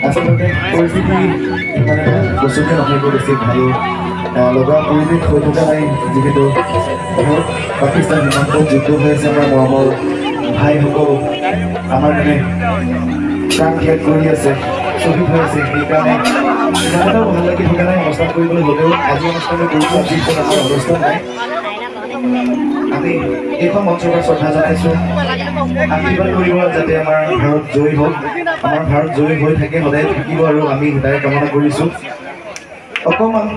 আচলতে পৰিস্থিতি মানে বস্তুকে নহয় বেছি ভাল লগা পৰিৱেশ হৈ থকা নাই যিহেতু পাকিস্তান সীমান্তত যুদ্ধ হৈ আছে আমাৰ মৰমৰ ভাইসকল আমাৰ মানে প্ৰাণ ত্যাগ কৰি আছে শ্বহীদ হৈ আছে সেইকাৰণে ইমান এটা ভাল লাগি থকা নাই অনুষ্ঠান কৰিবলৈ হ'লেও আজি অনুষ্ঠানটো কৰিছোঁ আজি আমাৰ অনুষ্ঠান নাই আমি এইখন মঞ্চৰ পৰা শ্ৰদ্ধা জনাইছোঁ আশীৰ্বাদ কৰিব যাতে আমাৰ ভাৰত জয়ী হওক আমাৰ ভাৰত জয়ী হৈ থাকে সদায় থাকিব আৰু আমি সদায় কামনা কৰিছোঁ অকণমান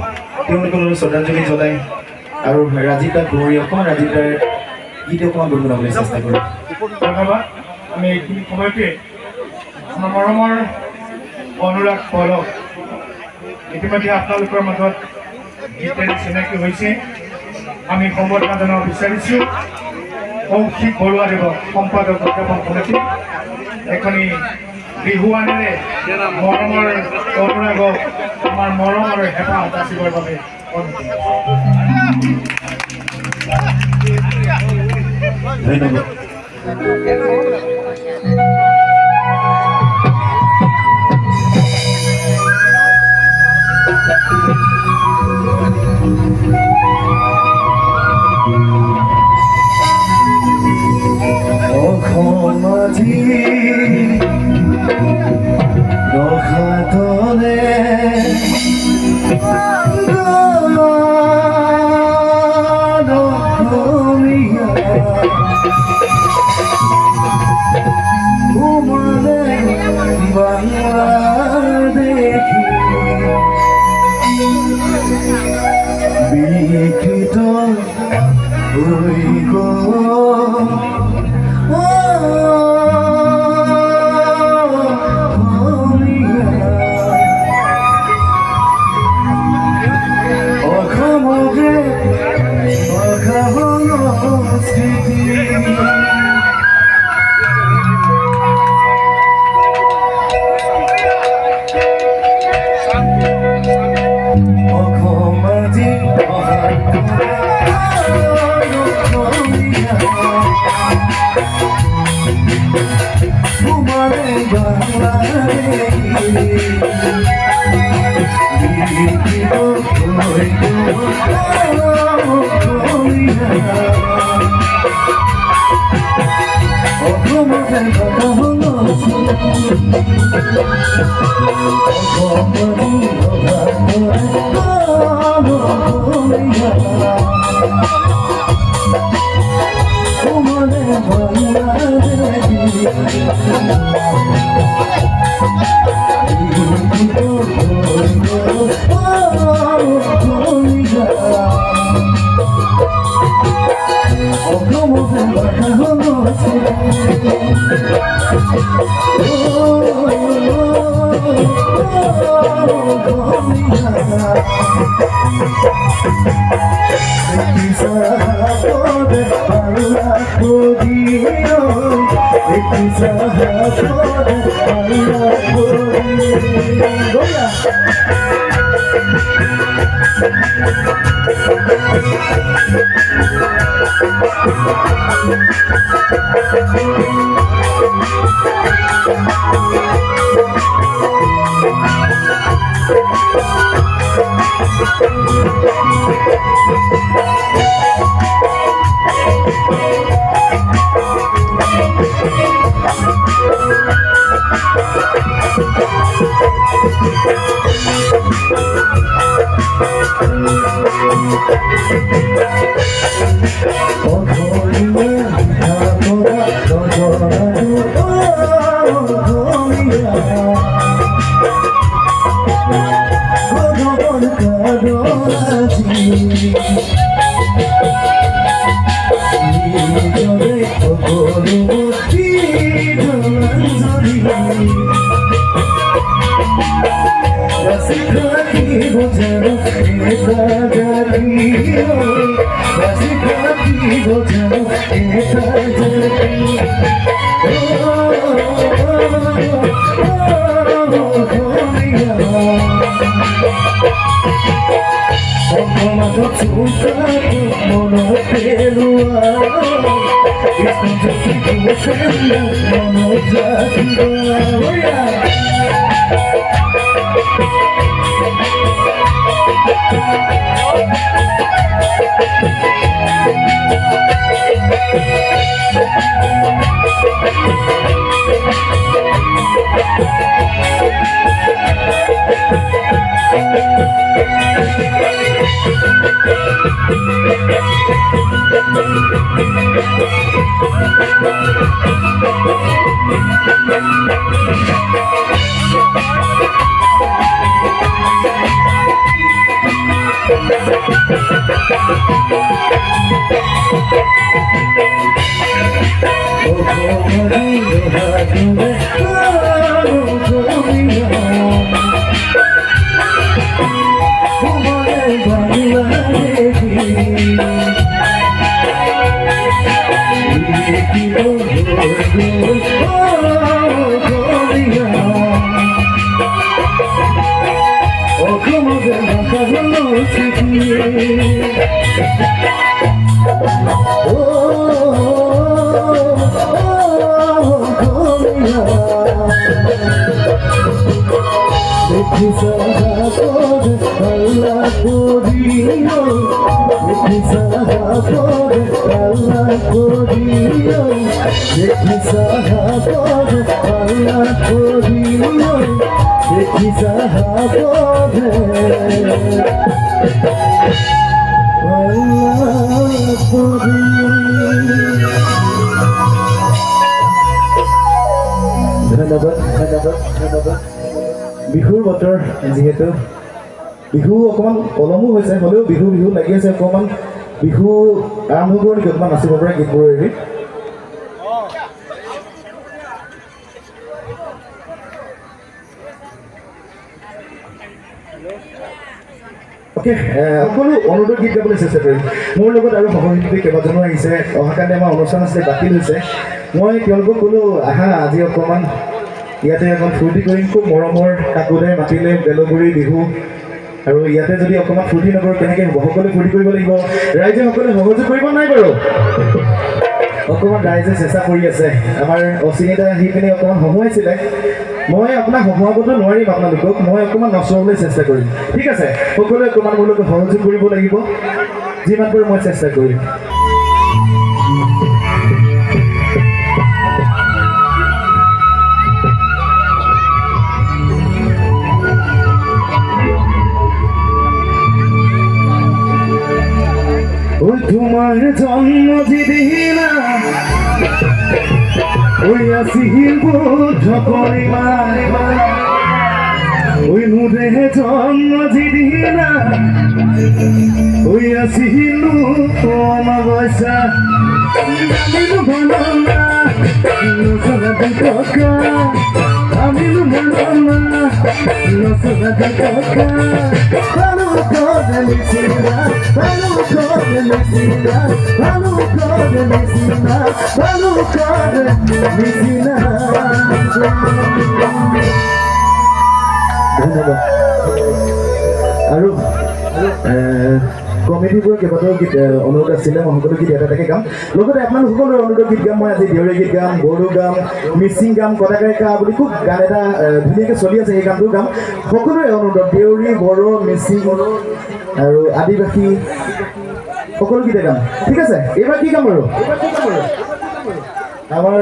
তেওঁলোকলৈ শ্ৰদ্ধাঞ্জলি জনাই আৰু ৰাজীৱদা কুঁৱৰী অকণমান ৰাজীৱদাৰ গীত অকণমান গুণগুণাবলৈ চেষ্টা কৰোঁ ধন্যবাদ আমি এইখিনি সময়তে আমাৰ মৰমৰ অনুৰাগ পলক ইতিমধ্যে আপোনালোকৰ মাজত গীতেৰে চিনাকি হৈছে আমি সম্বৰ্ধনা জনাব বিচাৰিছোঁ কৌশিক বৰুৱাদেৱক সম্পাদক উদযাপন সমিতি এখনি বিহুৱানেৰে মৰমৰ অনুৰাগক আমাৰ মৰম আৰু হেঁপাহ যাচিবৰ বাবে ধন্যবাদ মাজত চুকাটো মনত পেলোৱা মনত ৰাখিবা বিহুৰ বতৰ যিহেতু বিহু অকণমান পলমো হৈছে হ'লেও বিহু বিহু লাগি আছে অকণমান বিহু আৰম্ভ কৰোঁ নেকি অকণমান নাচিব পৰা গীতবোৰ এৰি অ'কে সকলো অনুৰোধ গীত গাবলৈ চেষ্টা কৰিম মোৰ লগত আৰু সহশিল্পী কেইবাজনো আহিছে অহা কাৰণে আমাৰ অনুষ্ঠান আছিলে বাতিল হৈছে মই তেওঁলোকক ক'লোঁ আহা আজি অকণমান ইয়াতে অকণ ফূৰ্তি কৰিম খুব মৰমৰ কাকোলে মাতিলে বেলগুৰি বিহু আৰু ইয়াতে যদি অকণমান ফূৰ্তি নকৰোঁ কেনেকৈ হ'ব সকলোৱে ফূৰ্তি কৰিব লাগিব ৰাইজে সকলোৱে সহযোগ কৰিব নাই বাৰু অকণমান ৰাইজে চেষ্টা কৰি আছে আমাৰ অচিনিতা আহি পিনে অকণমান হহুৱাইছিলে মই আপোনাক হহুৱাবতো নোৱাৰিম আপোনালোকক মই অকণমান নচুৱাবলৈ চেষ্টা কৰিম ঠিক আছে সকলোৱে অকণমান মোৰ লগত সহযোগ কৰিব লাগিব যিমান পাৰোঁ মই চেষ্টা কৰিম তোমার জন্ম দিদিনা ওই আসিল বুদ্ধ করিমা ওই নুরে জন্ম দিদিনা ওই আসিল অমাবস্যা আমিনু ভালনা নসরা দুকা আমিনু ভালনা নসরা দুকা ভালো করে মিছিলা ভালো করে মিছিলা ভালো করে মিছিলা ভালো করে মিছিলা ধন্যবাদ আৰু কমেডিবোৰৰ কেইবাটাও গীত অনুৰোধ আছিলে মই সকলো গীত এটা এটাকৈ গাম লগতে আপোনালোক সকলোৰে অনুৰোধ গীত গাম মই আজি দেউৰী গীত গাম বড়ো গাম মিচিং গাম কটাকাৰিকা বুলি খুব গান এটা ধুনীয়াকৈ চলি আছে সেই গানটো গাম সকলোৰে অনুৰোধ দেউৰী বড়ো মিচিং আৰু আদিবাসী সকলো গীতে গাম ঠিক আছে এইবাৰ কি গাম বাৰু আমাৰ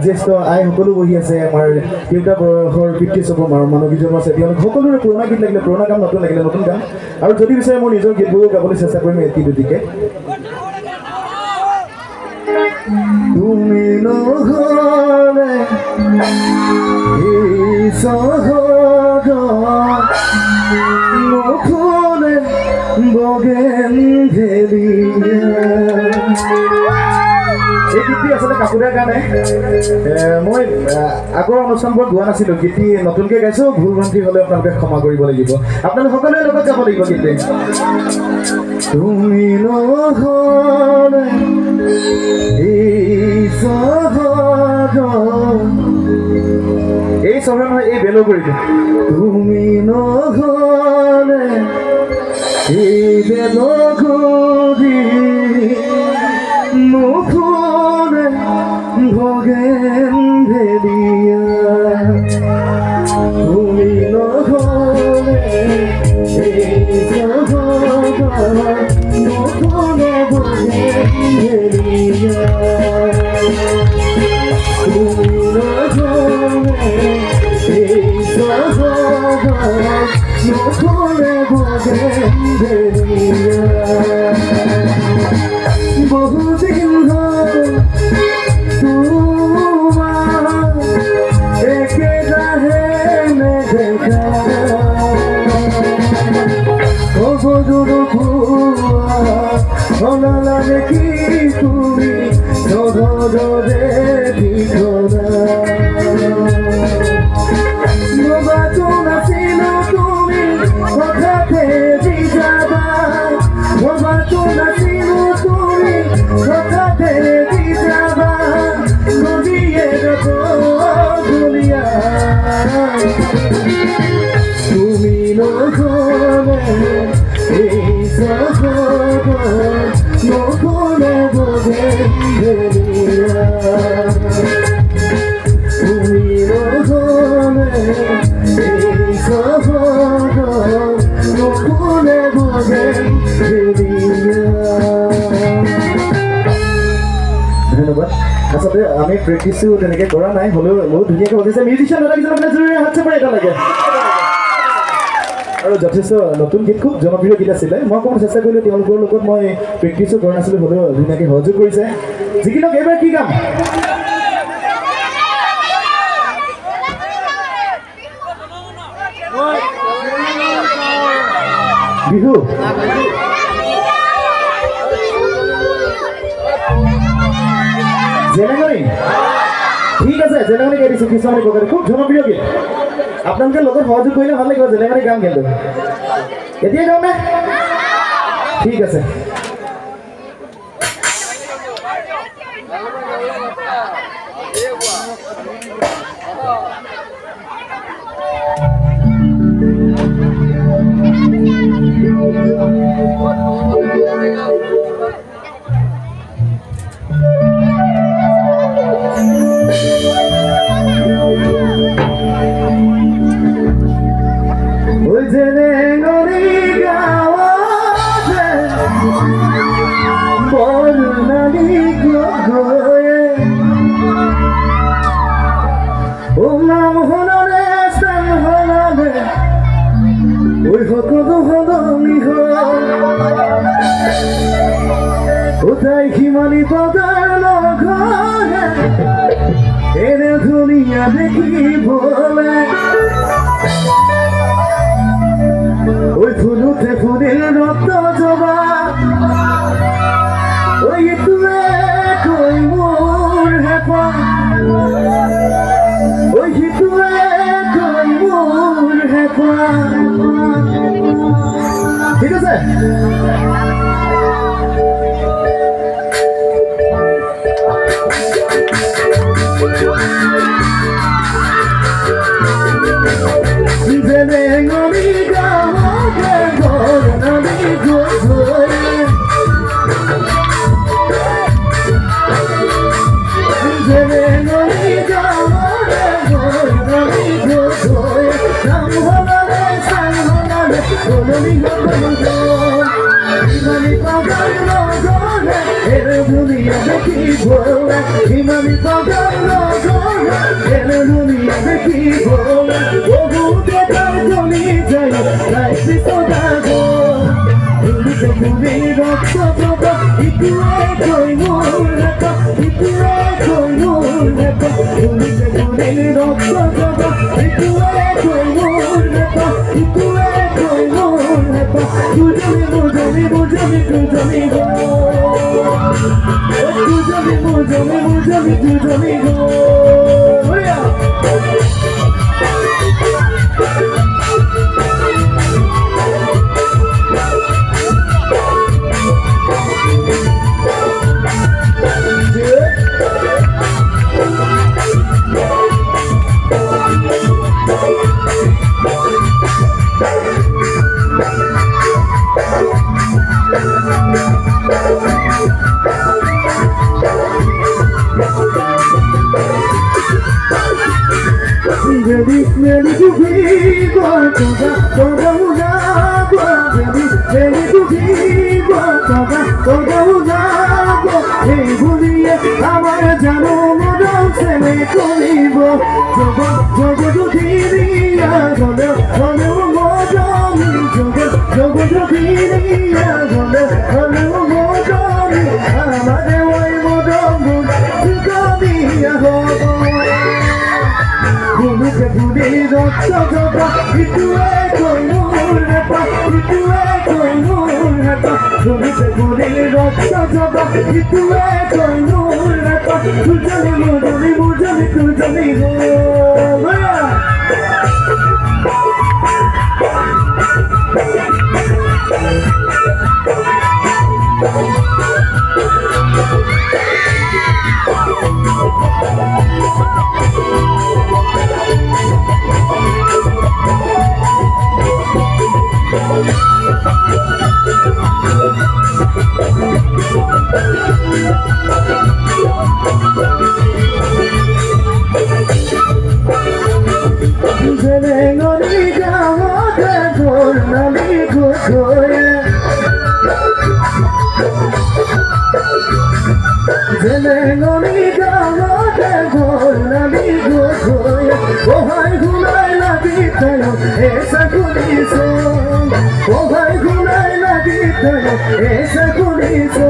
জ্যেষ্ঠ আই সকলো বহি আছে আমাৰ দেউতা বয়সৰ পিতৃ চব মানৱীজন আছে তেওঁলোক সকলোৰে পুৰণা গীত লাগিলে পুৰণা গান নতুন লাগিলে নতুন গান আৰু যদি বিচাৰে মোৰ নিজৰ গীতবোৰো গাবলৈ চেষ্টা কৰিম এটি দুটিকে তুমি নহ'লে এই চহৰত নখনে বগেন ভেলিয়া এই গীতটি আচলতে কাপুদাৰ গানে মই আগৰ অনুষ্ঠানবোৰত গোৱা নাছিলোঁ গীতটি নতুনকৈ গাইছোঁ ভুল ভ্ৰান্তি হ'লে আপোনালোকে ক্ষমা কৰিব লাগিব আপোনালোক সকলোৰে লগত যাব লাগিব গীতটি তুমি নহ'লে এই চহৰত নহয় এই বেলগুৰিটো তুমি নহ'লে এই নগরী মুখরে ভগেন ভেলিয়া তুমি নহলে এই জগত মুখরে ভগেন ভেলিয়া তুমি নহলে এই জগত মুখরে ভগেন ভেলিয়া বহুদিন তোমার একে রাহে দেখা অবদুর ভুয়া অনালালে কি তুমি সদরে দিঘনা নবাচনা ছিল তুমি হঠাৎ দিযাবা নবাচনা ছিল তুমি হঠাৎ দিযাবা নদীয়ে দুনিয়া তুমি নহলে এই জগত নহলে বোধে ভেলিয়া তুমি নহলে এই জগত নহলে বোধে ভেলিয়া। ধন্যবাদ। আচলতে আমি প্ৰেক্টিছো তেনেকৈ কৰা নাই, হ'লেও বহুত ধুনীয়াকৈ বজাইছে। মিউজিচিয়ান দাদাকেইজন আপোনাৰ জৰুৰী হাত চাপৰি এটা লাগে। আৰু যথেষ্ট নতুন গীত, খুব জনপ্ৰিয় গীত আছিলে। মই অকণমান চেষ্টা কৰিলোঁ, তেওঁলোকৰ লগত মই প্ৰেক্টিছো কৰা নাছিলোঁ, হ'লেও ধুনীয়াকৈ সহযোগ কৰিছে। যি কি নহওক, এইবাৰ কি গাম? বিহু। জেলেঙনি, ঠিক আছে, জেলেঙনি গাই দিছোঁ। কৃষ্ণমণি ককাই খুব জনপ্ৰিয় গীত, আপোনালোকে লগত সহযোগ কৰিলে ভাল লাগিব। জেলেঙনি গাম কিন্তু এতিয়া গাম নে? ঠিক আছে। জেলেঙনি গাঁৱতে বৰ্ণালী গগৈয়ে নাম শুনলে স্থান সলালে ঐ সকলো সলনি হ'ল তাই সিমানী পদাৰ নঘৰে এনে ধুনীয়া দেখিবলে ওই ফুলুতে ফুলের রক্ত জবা ওই তুলে কই মোর হেপা ওই তুলে কই মোর হেপা। ঠিক আছে, জেলেঙনি গাঁৱতে বৰ্ণালী গগৈয়ে জেলেঙনি গাঁৱতে বৰ্ণালী গগৈয়ে নাম সলালে স্থান সলালে সলনি ইমানি পদাৰ নগৰে এনে ধুনীয়া দেখিবলে ইমানি পদাৰ নগৰে এনে ধুনীয়া দেখিবলে বহুতে তাই চলি যায় তাই পিছত তুমি ৰক্ত প্ৰভা ইটোৱে কৈ মোৰ নেতা ইটোৱে কৈ মোৰ নেতা তুমি ৰক্ত প্ৰভা ইটোৱে কৈ মোৰ নেতা ইটোৱে কৈ মোৰ নেতা বুজমি বুজমি বুজমি বুজমি গো বুজমি বুজমি বুজমি বুজমি গো। Ready to be born, toga unago. Ready to be born, toga unago. Hey, boliye, amar jano modam sele koribo. Jogo jo diriya, gole modam. Jogo jo diriya, gole modam. Amare wai modam, jugamiya ho. Buluke buli rokta joga, itue koi nur hata, itue koi nur hata. Buluke buli rokta joga, itue koi nur hata. Tujani tujani ho. Zelengoni jawa gol nami goye. Zelengoni jawa gol nami goye. Ohai gunai lagi tayo esa kuliso. Ohai gunai lagi tayo esa kuliso.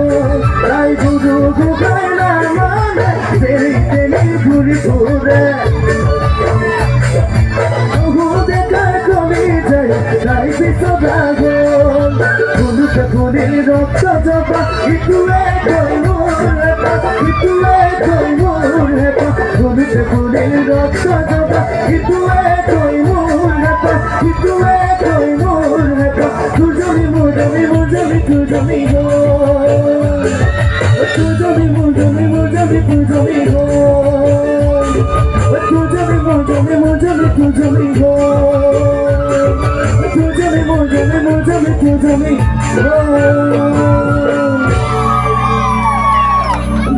Ai gudu gugai na mane teri teri guri pure. Life is so dragon. Buluke buli rokta joga, itue koi nur hata, itue koi nur hata. Buluke buli rokta joga, itue koi nur hata, itue koi nur hata. Tujani mujani ho. Tujani ho. Tujani ho.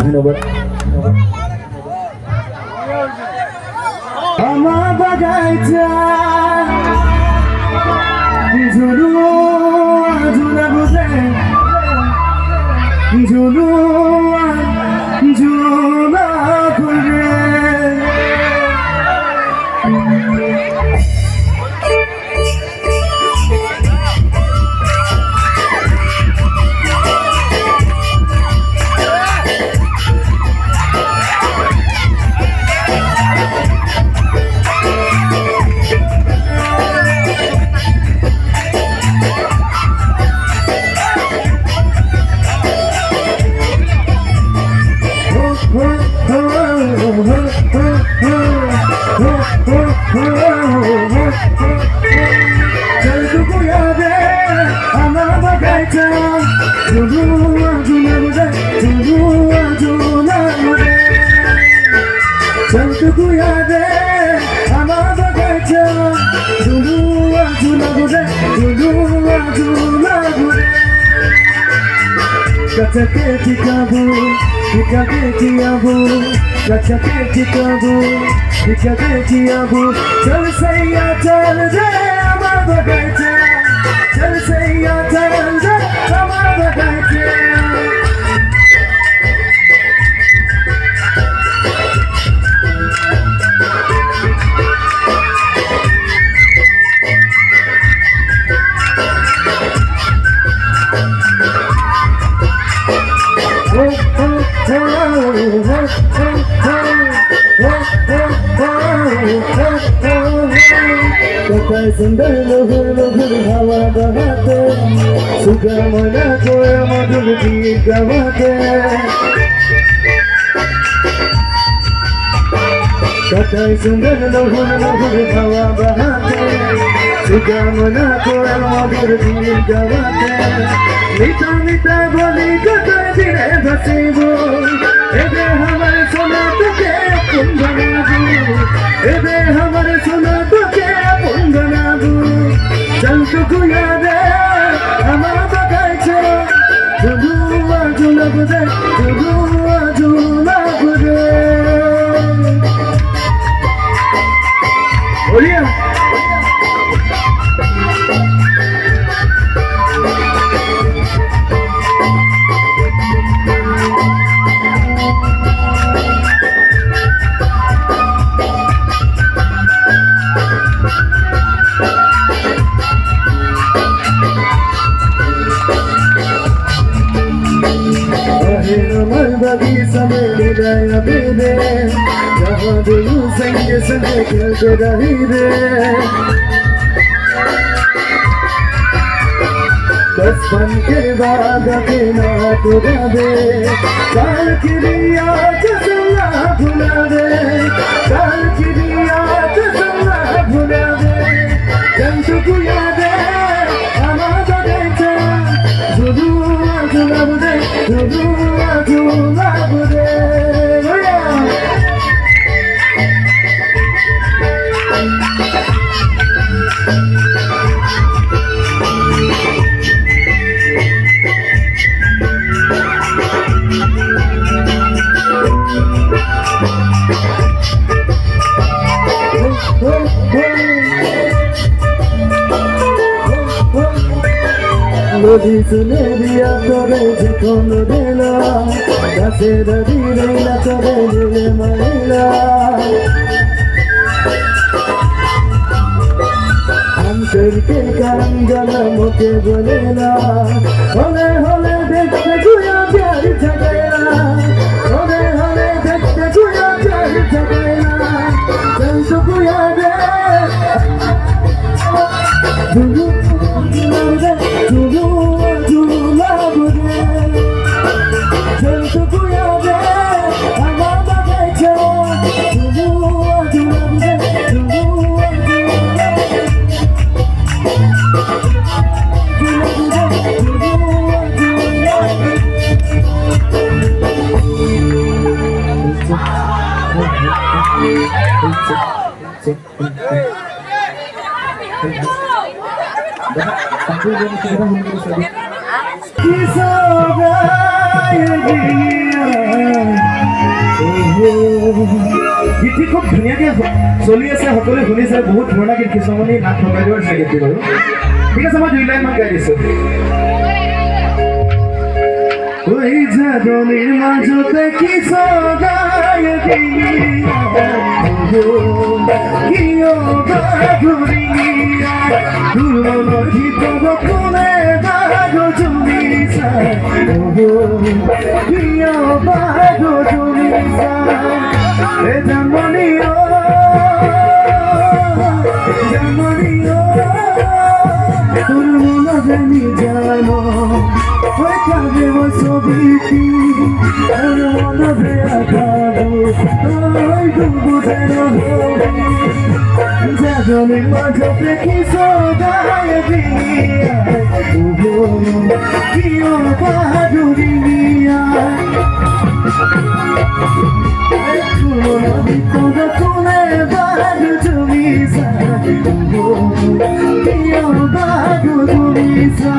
ধন্যবাদ। আমার বাগাইছা ঝুলু ঝুলা বুঝে ঝুলু ঝুলা করে Kachake kikabu, kikake kiabu, kachake kikabu, kikake kiabu. Chal saiya chal re amar bagaita, chal saiya chal re amar bagaita. Katai sundar lohur hawa bahate, sugamana koe madhur geet gawate. Katai sundar lohur hawa bahate, sugamana koe madhur geet gawate. Mita mita boli katai dire bhasibo, ebe hamar sona toke apun banabu, ebe hamar sona toke apun banabu. Chal tuku yaade amar bagaita, আজু লাগবে শুধু আজু লাগবে বলিয়া बगीचा में मिलाया मेरे जहाँ दिलू संग संग खेलते रही रे बचपन के बाद अपना तुरा दे काल की रिया कसला भुला दे काल की रिया कसला भुला दे जंतु को याद हमारा देखा जुदू जुलाब दे जुदू जुलाब दे নদী শুনে দিয়া তোরে যখন দিলা গাছের দিলে না তোরে দিলে মাইলা অন্তরকে কান গলা মুখে বলে না হলে হলে দেখতে গুয়া প্যার ঝগড়া হলে হলে দেখতে গুয়া প্যার ঝগড়া জন্ত গুয়া রে जुलू जुलू जुलाब रे जंतु गुया रे हमारा देखो जुलू जुलाब रे जुलू গীতটি খুব ধুনীয়াকৈ চলি আছে সকলোৱে শুনিছে বহুত পুৰণা গীত কিছুমানে নাট থকাই দিয়াৰ আছে গীতটি বাৰু ঠিক আছে মই 2 লাইন মান গাই দিছোঁ ওই জাদনির মাঝতে কি সদায় দিয়া কিয় বাঘুরিয়া দুর্মন ভিতর কোনে বাঘ জুমিছা কিয় বাঘ জুমিছা এ জামনিও জামনিও দুর্মন জানি জানো ওই কাজে ওই ছবিটি আর মনে ভেয়া খাবো ওই ডুবু যেন জাগনের মাঝতে কি সদায় দিয়া কিয় বাহাদুরিয়া মনে ভিতরে কোনে বাঘ জমিছা কিয় বাঘ জমিছা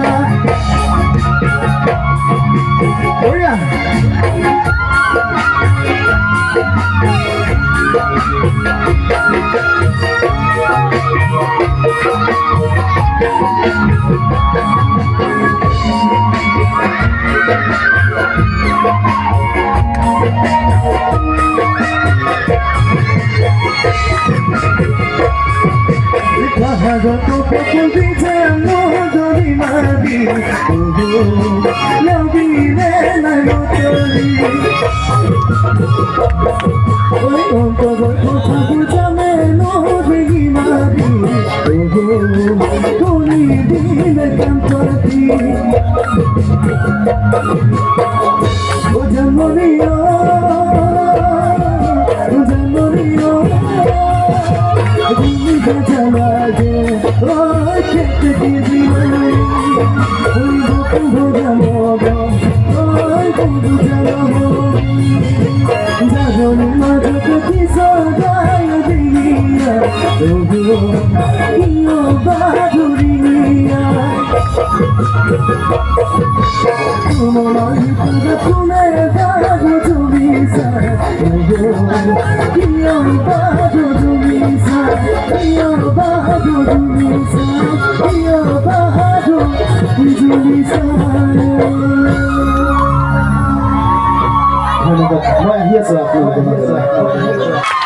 Oh yeah. Pahagato pagpunta mo dori madi Nabine na lotari Oi onto go pagpunta me no dori madi Toni dine cantorti O jamorio Jalaje, oh, chete di mani, oh, jalamoga, oh, jalamoga. Jadon majte kisodaya diya, oh, iyo baduriya. ধন্যবাদ। মই আহি আছো আপোনালোকৰ মাজলৈ।